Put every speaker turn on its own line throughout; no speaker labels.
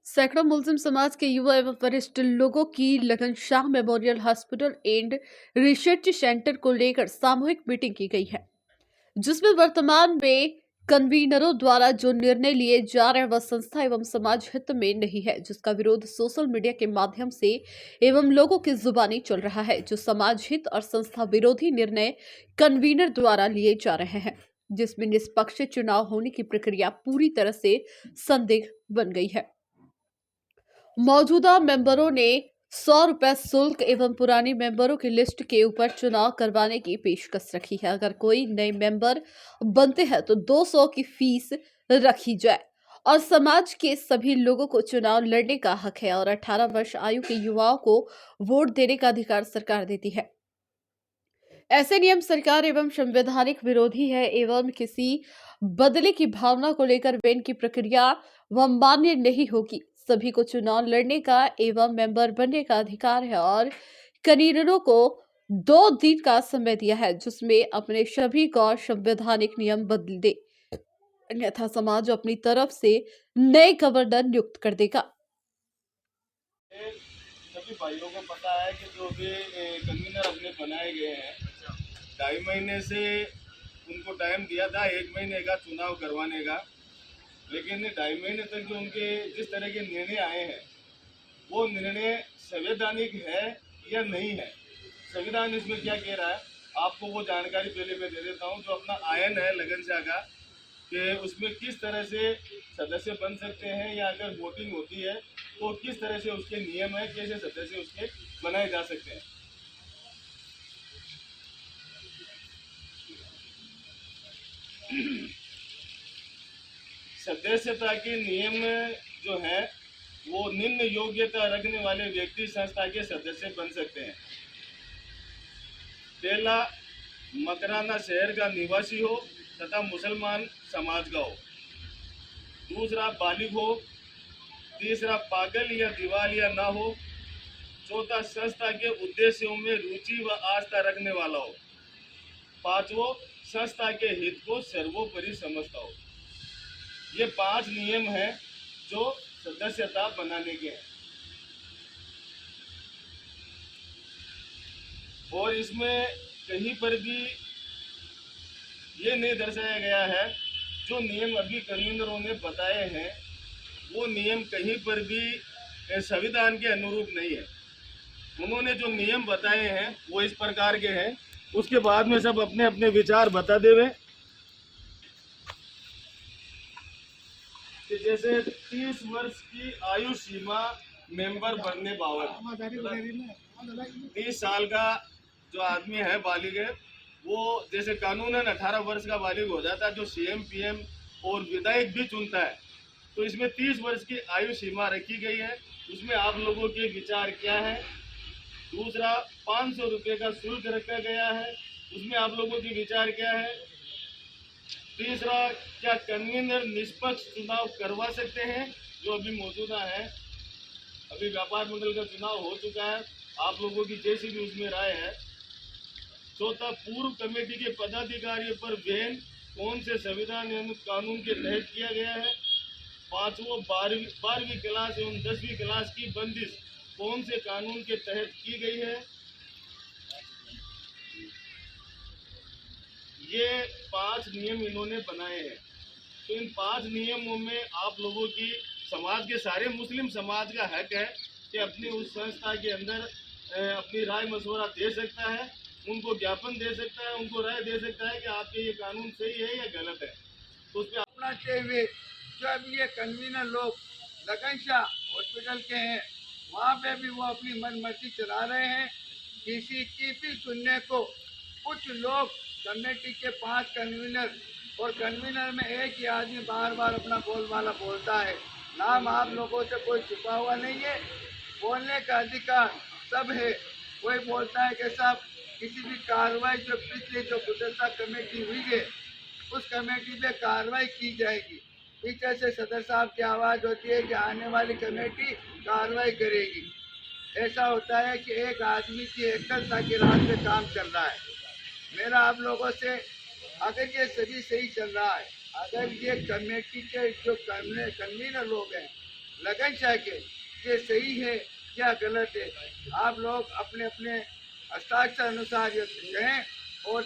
सैकड़ों मुस्लिम समाज के युवा एवं वरिष्ठ लोगों की लगन Shah memorial hospital and research centre को लेकर सामूहिक मीटिंग की गई है, जिसमें वर्तमान में कन्वीनरों द्वारा जो निर्णय लिए जा रहे हैं वह संस्था एवं समाज हित में नहीं है, जिसका विरोध सोशल मीडिया के माध्यम से एवं लोगों की जुबानी चल रहा है। जो समाज हित और संस्था विरोधी निर्णय कन्वीनर द्वारा लिए जा रहे हैं, जिसमें निष्पक्ष चुनाव होने की प्रक्रिया पूरी तरह से संदिग्ध बन गई है। मौजूदा मेंबरों ने 100 रुपए शुल्क एवं पुरानी मेंबरों की लिस्ट के ऊपर चुनाव करवाने की पेशकश रखी है। अगर कोई नए मेंबर बनते हैं तो 200 की फीस रखी जाए और समाज के सभी लोगों को चुनाव लड़ने का हक है और 18 वर्ष आयु के युवाओं को वोट देने का अधिकार सरकार देती है। ऐसे नियम सरकार एवं संवैधानिक विरोधी है एवं किसी बदले की भावना को लेकर वेन की प्रक्रिया व मान्य नहीं होगी। सभी को चुनाव लड़ने का एवं मेंबर बनने का अधिकार है और कन्वीनरों को 2 दिन का समय दिया है, जिसमें अपने सभी गैर संवैधानिक नियम बदल दे, अन्यथा समाज अपनी तरफ से नए गवर्नर नियुक्त कर देगा।
सभी भाइयों को पता है कि जो भी कन्वीनर अपने बनाए गए हैं, 2.5 महीने से उनको टाइम दिया था 1 महीने का चुनाव करवाने का, लेकिन 2.5 महीने तक जो उनके जिस तरह के निर्णय आए हैं वो निर्णय संवैधानिक है या नहीं है। संविधान इसमें क्या कह रहा है आपको वो जानकारी पहले मैं दे देता हूँ। जो अपना आयन है लगन शाह का कि उसमें किस तरह से सदस्य बन सकते हैं या अगर वोटिंग होती है तो किस तरह से उसके नियम है, कैसे सदस्य उसके बनाए जा सकते हैं। सदस्यता के नियम जो है वो निम्न योग्यता रखने वाले व्यक्ति संस्था के सदस्य बन सकते हैं। पहला, मकराना शहर का निवासी हो तथा मुसलमान समाज का हो। दूसरा, बालिग हो। तीसरा, पागल या दिवालिया ना हो। चौथा, संस्था के उद्देश्यों में रुचि व आस्था रखने वाला हो। पांचवो, संस्था के हित को सर्वोपरि समझता हो। ये 5 नियम हैं जो सदस्यता बनाने के हैं और इसमें कहीं पर भी ये नहीं दर्शाया गया है। जो नियम अभी कन्वीनरों ने बताए हैं वो नियम कहीं पर भी संविधान के अनुरूप नहीं है। उन्होंने जो नियम बताए हैं वो इस प्रकार के हैं, उसके बाद में सब अपने अपने विचार बता देवे कि जैसे 30 वर्ष की आयु सीमा मेंबर बनने बाबत, 30 साल का जो आदमी है बालिग है वो जैसे कानूनन 18 वर्ष का बालिग हो जाता है, जो सीएम पीएम और विधायक भी चुनता है। तो इसमें 30 वर्ष की आयु सीमा रखी गई है। उसमें आप लोगों के विचार क्या है। दूसरा, 500 रुपये का शुल्क रखा गया है, उसमें आप लोगों के विचार क्या है। तीसरा, क्या कन्वीनर निष्पक्ष चुनाव करवा सकते हैं जो अभी मौजूदा है। अभी व्यापार मंडल का चुनाव हो चुका है, आप लोगों की जैसी भी उसमें राय है। चौथा, पूर्व कमेटी के पदाधिकारियों पर बैन कौन से संविधान एवं कानून के तहत किया गया है। पांचवो, 12वीं क्लास एवं 10वीं क्लास की बंदिश कौन से कानून के तहत की गई है। ये 5 नियम इन्होंने बनाए हैं। तो इन 5 नियमों में आप लोगों की समाज के सारे मुस्लिम समाज का हक है कि अपनी उस संस्था के अंदर अपनी राय मशवरा दे सकता है, उनको ज्ञापन दे सकता है, उनको राय दे सकता है कि आपके ये कानून सही है या गलत है। तो उस पर
अपना चाहिए। जो अभी ये कन्वीनर लोग लगन शाह हॉस्पिटल के हैं वहाँ पे भी वो अपनी मन मर्जी चला रहे हैं। किसी की भी सुनने को कुछ लोग कमेटी के 5 कन्वीनर और कन्वीनर में एक ही आदमी बार बार अपना बोलबाला बोलता है। नाम आप लोगों से कोई छुपा हुआ नहीं है, बोलने का अधिकार सब है। कोई बोलता है कि साहब किसी भी कार्रवाई जो पिछले जो गुजरता कमेटी हुई है उस कमेटी पे कार्रवाई की जाएगी। पीछे से सदर साहब की आवाज़ होती है कि आने वाली कमेटी कार्रवाई करेगी। ऐसा होता है कि एक आदमी की एकलता की रात पे काम चल रहा है। मेरा आप लोगों से, अगर ये सभी सही चल रहा है, अगर ये कमेटी के जो कन्वीनर लोग हैं लगन शाह के ये सही है या गलत है, आप लोग अपने अपने हस्ताक्षर अनुसार ये कहें। और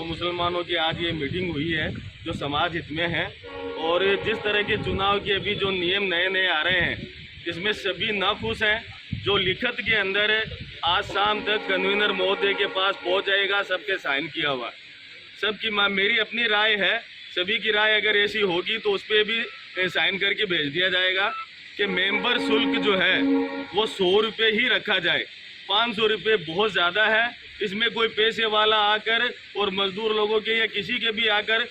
मुसलमानों की आज ये मीटिंग हुई है जो समाज हित में है, और जिस तरह के चुनाव के अभी जो नियम नए नए आ रहे हैं इसमें सभी नाखुश हैं। जो लिखत के अंदर आज शाम तक कन्वीनर महोदय के पास पहुंच जाएगा, सबके साइन किया हुआ। सबकी मेरी अपनी राय है, सभी की राय अगर ऐसी होगी तो उस पर भी साइन करके भेज दिया जाएगा कि मेंबर शुल्क जो है वो 100 रुपये ही रखा जाए। 500 रुपये बहुत ज़्यादा है। इसमें कोई पैसे वाला आकर और मजदूर लोगों के या किसी के भी आकर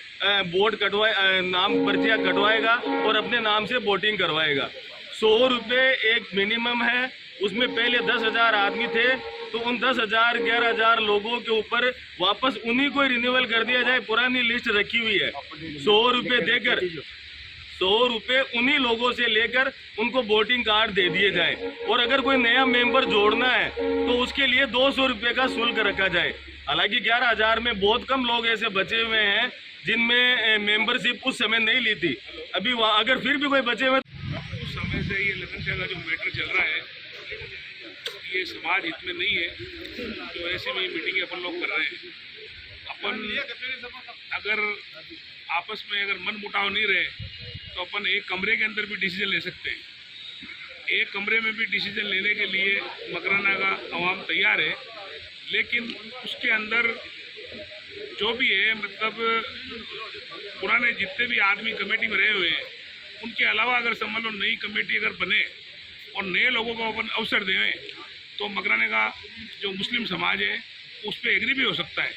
वोट कटवाए, नाम पर्चियाँ कटवाएगा और अपने नाम से वोटिंग करवाएगा। 100 रुपये एक मिनिमम है। उसमें पहले 10,000 आदमी थे तो उन 10,000 11,000 लोगों के ऊपर वापस उन्हीं को रिन्यूअल कर दिया जाए। पुरानी लिस्ट रखी हुई है। 100 रुपये देकर 100 रुपये उन्हीं लोगों से लेकर उनको वोटिंग कार्ड दे दिए जाए। और अगर कोई नया मेंबर जोड़ना है तो उसके लिए 200 रुपये का शुल्क रखा जाए। हालांकि 11,000 में बहुत कम लोग ऐसे बचे हुए हैं जिनमें मेंबरशिप उस समय नहीं ली थी। अभी वहाँ अगर फिर भी कोई बचे हुए,
उस समय से ये लगन शाह का जो मैटर चल रहा है ये समाज हित में नहीं है। तो ऐसी में मीटिंग अपन लोग कर रहे हैं। अपन अगर आपस में अगर मन मुटाव नहीं रहे तो अपन एक कमरे के अंदर भी डिसीजन ले सकते हैं। एक कमरे में भी डिसीजन लेने के लिए मकराना का अवाम तैयार है, लेकिन उसके अंदर जो भी है मतलब पुराने जितने भी आदमी कमेटी में रहे हुए हैं उनके अलावा अगर समझ लो नई कमेटी अगर बने और नए लोगों को अपन अवसर दें तो मकराने का जो मुस्लिम समाज है उस पर एग्री भी हो सकता है।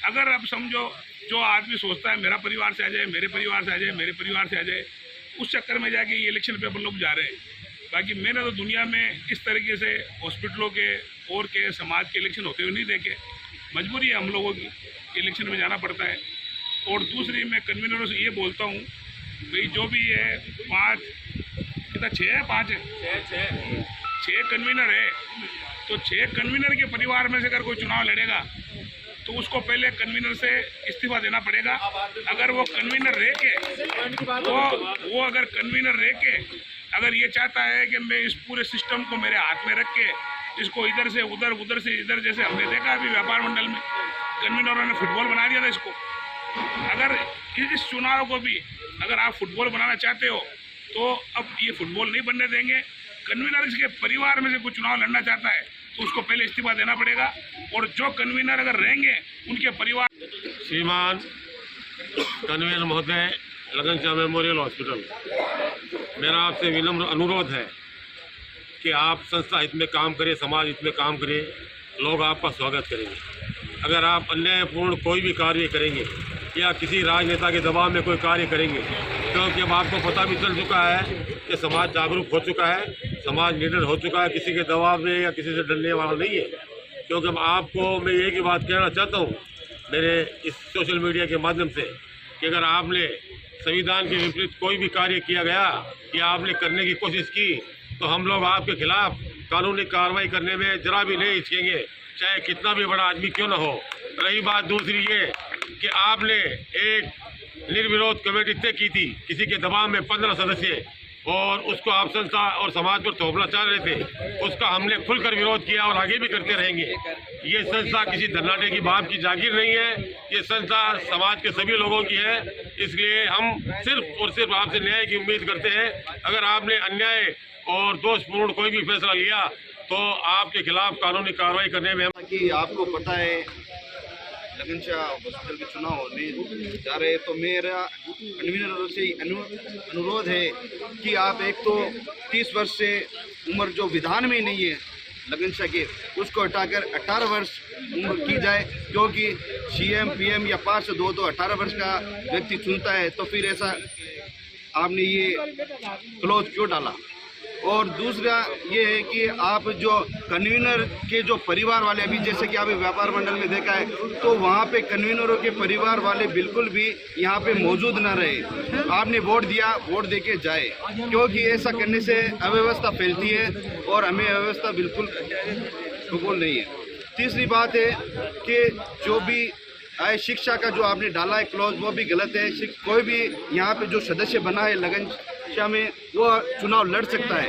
अगर अब समझो जो आदमी सोचता है मेरा परिवार से आ जाए, मेरे परिवार से आ जाए, मेरे परिवार से आ जाए, उस चक्कर में जाके ये इलेक्शन पे अपन लोग जा रहे हैं। बाकी मैंने तो दुनिया में इस तरीके से हॉस्पिटलों के और के समाज के इलेक्शन होते हुए नहीं देखे। मजबूरी है हम लोगों की, इलेक्शन में जाना पड़ता है। और दूसरी मैं कन्वीनरों से ये बोलता हूँ भाई जो भी है 6 कन्वीनर है तो 6 कन्वीनर के परिवार में से अगर कोई चुनाव लड़ेगा तो उसको पहले कन्वीनर से इस्तीफा देना पड़ेगा। अगर वो कन्वीनर रह के अगर कन्वीनर रह के अगर ये चाहता है कि मैं इस पूरे सिस्टम को मेरे हाथ में रख के इसको इधर से उधर, उधर से इधर, जैसे हमने देखा अभी व्यापार मंडल में कन्वीनरों ने फुटबॉल बना दिया था इसको। अगर इस चुनाव को भी अगर आप फुटबॉल बनाना चाहते हो तो अब ये फुटबॉल नहीं बनने देंगे। कन्वीनर के परिवार में से कोई चुनाव लड़ना चाहता है तो उसको पहले इस्तीफा देना पड़ेगा। और जो कन्वीनर अगर रहेंगे उनके परिवार।
श्रीमान कन्वीनर महोदय, लगन शाह मेमोरियल हॉस्पिटल, मेरा आपसे विनम्र अनुरोध है कि आप संस्था हित में काम करें, समाज हित में काम करें, लोग आपका स्वागत करेंगे। अगर आप अन्यायपूर्ण कोई भी कार्य करेंगे या किसी राजनेता के दबाव में कोई कार्य करेंगे, क्योंकि अब आपको पता भी चल चुका है कि समाज जागरूक हो चुका है, समाज निडर हो चुका है, किसी के दबाव में या किसी से डरने वाला नहीं है। क्योंकि अब आपको मैं एक ही बात कहना चाहता हूँ मेरे इस सोशल मीडिया के माध्यम से कि अगर आपने संविधान के विपरीत कोई भी कार्य किया गया या आपने करने की कोशिश की तो हम लोग आपके खिलाफ कानूनी कार्रवाई करने में जरा भी नहीं हिचकेंगे, चाहे कितना भी बड़ा आदमी क्यों न हो। रही बात दूसरी ये कि आपने एक निर्विरोध कमेटी तय की थी किसी के दबाव में 15 सदस्य, और उसको आप संस्था और समाज पर थोपना चाह रहे थे, उसका हमने खुलकर विरोध किया और आगे भी करते रहेंगे। ये संस्था किसी धन्नाटे की बाप की जागीर नहीं है, ये संस्था समाज के सभी लोगों की है। इसलिए हम सिर्फ और सिर्फ आपसे न्याय की उम्मीद करते हैं। अगर आपने अन्याय और दोषपूर्ण कोई भी फैसला लिया तो आपके खिलाफ कानूनी कार्रवाई करने में
कि आपको पता है लगन शाह हॉस्पिटल के चुनाव होने जा रहे हैं, तो मेरा कन्वीनरों से अनुरोध है कि आप एक तो 30 वर्ष से उम्र जो विधान में नहीं है लगन शाह के, उसको हटाकर 18 वर्ष उम्र की जाए। क्योंकि सीएम पीएम या पार्षद दो तो 18 वर्ष का व्यक्ति चुनता है, तो फिर ऐसा आपने ये क्लोज क्यों डाला। और दूसरा ये है कि आप जो कन्वीनर के जो परिवार वाले, अभी जैसे कि आपने व्यापार मंडल में देखा है, तो वहाँ पे कन्वीनरों के परिवार वाले बिल्कुल भी यहाँ पे मौजूद ना रहे। आपने वोट दिया, वोट देके जाए, क्योंकि ऐसा करने से अव्यवस्था फैलती है और हमें अव्यवस्था बिल्कुल कबूल नहीं है। तीसरी बात है कि जो भी शिक्षा का जो आपने डाला है क्लॉज, वो भी गलत है। कोई भी यहाँ पे जो सदस्य बना है लगन शिक्षा में वो चुनाव लड़ सकता है।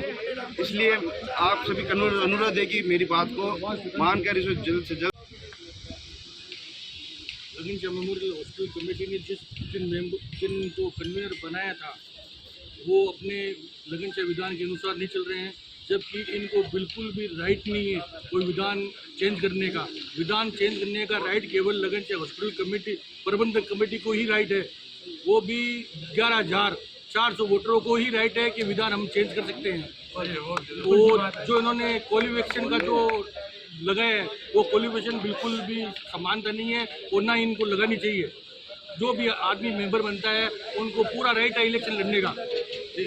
इसलिए आप सभी कन्वीनर अनुरोध है कि मेरी बात को मानकर इसे जल्द से जल्द
लगनशाह मेमोरियल हॉस्पिटल कमेटी ने जिन को कन्वीनर बनाया था वो अपने लगनशाह विधान के अनुसार नहीं चल रहे हैं, जबकि इनको बिल्कुल भी राइट नहीं है कोई विधान चेंज करने का। विधान चेंज करने का राइट केवल लगनशाह हॉस्पिटल कमेटी प्रबंधक कमेटी को ही राइट है, वो भी 11,400 वोटरों को ही राइट है कि विधान हम चेंज कर सकते हैं। वो जो इन्होंने क्वालिफिकेशन का जो लगाया है वो क्वालिफिकेशन बिल्कुल भी समानता नहीं है और ना इनको लगानी चाहिए। जो भी आदमी मेंबर बनता है उनको पूरा राइट है इलेक्शन लड़ने का।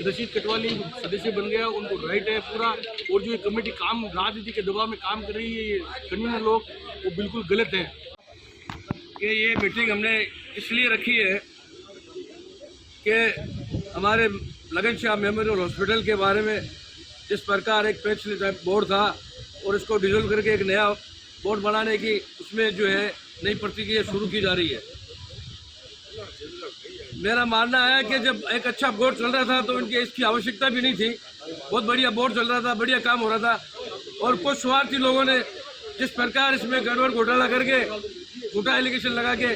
रशीद कटवाली सदस्य बन गया, उनको राइट है पूरा। और जो ये कमेटी काम राजनीति के दबाव में काम कर रही है, ये कन्वीनर लोग, वो बिल्कुल गलत है।
कि ये मीटिंग हमने इसलिए रखी है कि हमारे लगनशाह मेमोरियल हॉस्पिटल के बारे में जिस प्रकार एक पिछले बोर्ड था और इसको डिसॉल्व करके एक नया बोर्ड बनाने की उसमें जो है नई प्रक्रिया शुरू की जा रही है। मेरा मानना है कि जब एक अच्छा बोर्ड चल रहा था तो इनकी इसकी आवश्यकता भी नहीं थी। बहुत बढ़िया बोर्ड चल रहा था, बढ़िया काम हो रहा था, और कुछ स्वार्थी लोगों ने जिस प्रकार इसमें गड़बड़ घोटाला करके झूठा एलिगेशन लगा के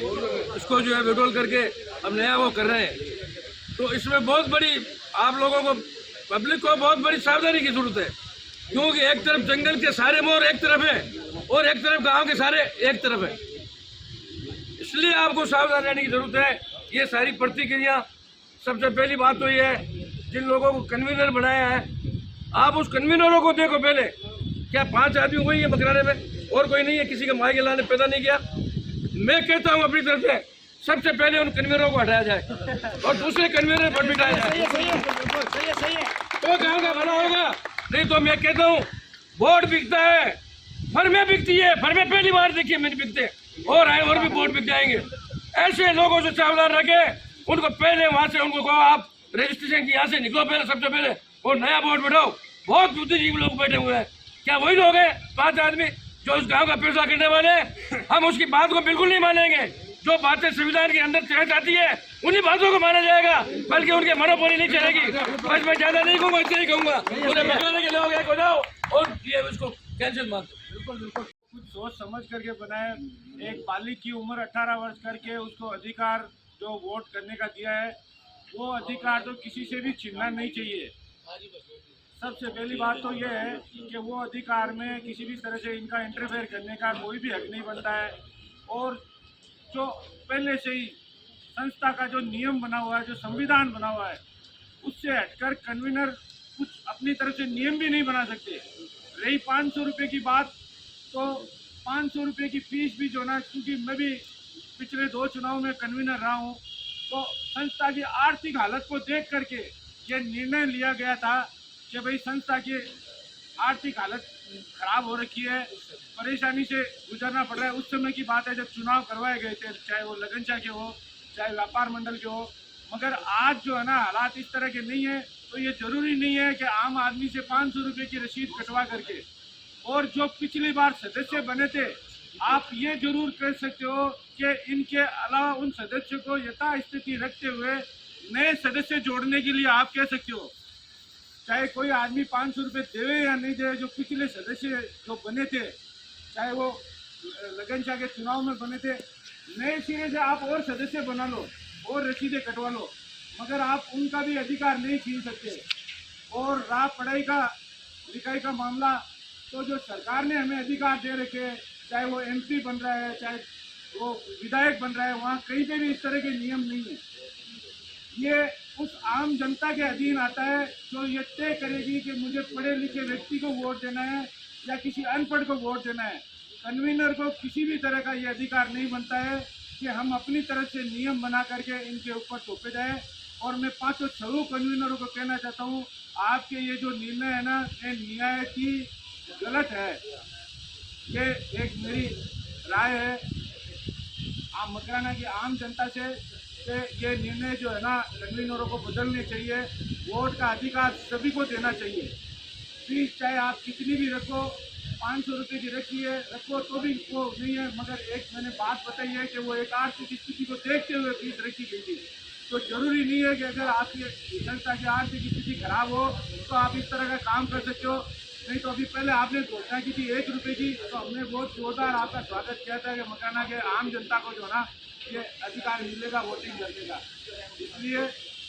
इसको जो है विड्रॉल करके अब नया वो कर रहे हैं, तो इसमें बहुत बड़ी आप लोगों को, पब्लिक को बहुत बड़ी सावधानी की जरूरत है। क्योंकि एक तरफ जंगल के सारे मोर एक तरफ है और एक तरफ गांव के सारे एक तरफ है, इसलिए आपको सावधान रहने की जरूरत है। ये सारी प्रतिक्रिया, सबसे पहली बात तो ये है जिन लोगों को कन्वीनर बनाया है, आप उस कन्वीनरों को देखो पहले, क्या 5 आदमी हुई है मकराने में और कोई नहीं है, किसी का माँ के लाने पैदा नहीं किया। मैं कहता हूँ अपनी तरफ से सबसे पहले उन कन्वीनरों को हटाया जाए और दूसरे कन्वीनर पर बिठाया जाए, तो गाँव का भला होगा। नहीं तो मैं कहता हूँ वोट बिकता है, फर्में बिकती है, फर्में पहली बार देखिए मैंने बिकते और आए और भी वोट बिक जाएंगे। ऐसे लोगों से सावधान रखे, उनको पहले वहां से उनको कहो आप रजिस्ट्रेशन की यहाँ से निकलो पहले, सबसे पहले और नया बोर्ड बैठाओ। बहुत बुद्धिजीवी लोग बैठे हुए हैं, क्या वही लोग हैं 5 आदमी जो उस गांव का फैसला करने वाले? हम उसकी बात को बिल्कुल नहीं मानेंगे। जो बातें संविधान के अंदर तय जाती है उन्हीं बातों को माना जाएगा, बल्कि उनके मनोपोली नहीं चलेगी। बस मैं ज्यादा नहीं कहूँगा, इतना ही कहूँगा के लोग एक हो जाओ और ये उसको कैंसिल मार दो।
बिल्कुल कुछ सोच समझ करके बनाए। एक बालिग की उम्र 18 वर्ष करके उसको अधिकार जो वोट करने का दिया है, वो अधिकार तो किसी से भी छीनना नहीं चाहिए। सबसे पहली बात तो ये है कि वो अधिकार में किसी भी तरह से इनका इंटरफेयर करने का कोई भी हक नहीं बनता है। और जो पहले से ही संस्था का जो नियम बना हुआ है, जो संविधान बना हुआ है, उससे हटकर कन्वीनर कुछ अपनी तरफ से नियम भी नहीं बना सकते। रही 500 रुपये की बात, तो 500 रुपये की फीस भी जो ना, क्योंकि मैं भी पिछले 2 चुनाव में कन्वीनर रहा हूँ, तो संस्था की आर्थिक हालत को देख करके ये निर्णय लिया गया था कि भाई संस्था की आर्थिक हालत खराब हो रखी है, परेशानी से गुजरना पड़ रहा है। उस समय की बात है जब चुनाव करवाए गए थे, चाहे वो लगनशाह के हो चाहे व्यापार मंडल के हो। मगर आज जो है ना हालात इस तरह के नहीं है, तो ये जरूरी नहीं है कि आम आदमी से 500 रुपये की रसीद कटवा करके, और जो पिछली बार सदस्य बने थे, आप ये जरूर कर सकते हो कि इनके अलावा उन सदस्य को यथास्थिति रखते हुए नए सदस्य जोड़ने के लिए आप कह सकते हो। चाहे कोई आदमी 500 रुपये देवे या नहीं दे, जो पिछले सदस्य जो बने थे, चाहे वो लगनशाह के चुनाव में बने थे, नए सिरे से आप और सदस्य बना लो और रसीदें कटवा लो, मगर आप उनका भी अधिकार नहीं छीन सकते। और रहा पढ़ाई का लिखाई का मामला, तो जो सरकार ने हमें अधिकार दे रखे, चाहे वो MP बन रहा है चाहे वो विधायक बन रहा है, वहाँ कहीं पे भी इस तरह के नियम नहीं है। ये उस आम जनता के अधीन आता है जो ये तय करेगी कि मुझे पढ़े लिखे व्यक्ति को वोट देना है या किसी अनपढ़ को वोट देना है। कन्वीनर को किसी भी तरह का ये अधिकार नहीं बनता है कि हम अपनी तरफ से नियम बना करके इनके ऊपर थोपे जाए। और मैं 506 कन्वीनरों को कहना चाहता हूँ, आपके ये जो निर्णय है ना, ये नियायत ही गलत है। ये एक मेरी राय है आम मकराना की आम जनता से कि ये निर्णय जो है ना कन्वीनरों को बदलने चाहिए। वोट का अधिकार सभी को देना चाहिए। फीस चाहे आप कितनी भी रखो, 500 रुपये की रखो तो भी वो नहीं है। मगर एक मैंने बात बताई है कि वो एक आर्थिक स्थिति को देखते हुए फीस रखी गई थी। तो जरूरी नहीं है कि अगर आपकी संस्था की आर्थिक स्थिति खराब हो तो आप इस तरह का काम कर सकते हो। नहीं तो अभी पहले आपने घोषणा की थी 1 रुपये की, तो हमने बहुत जोरदार आपका स्वागत किया था कि मकाना के आम जनता को जो ना ये अधिकार मिलेगा वोटिंग करने का। इसलिए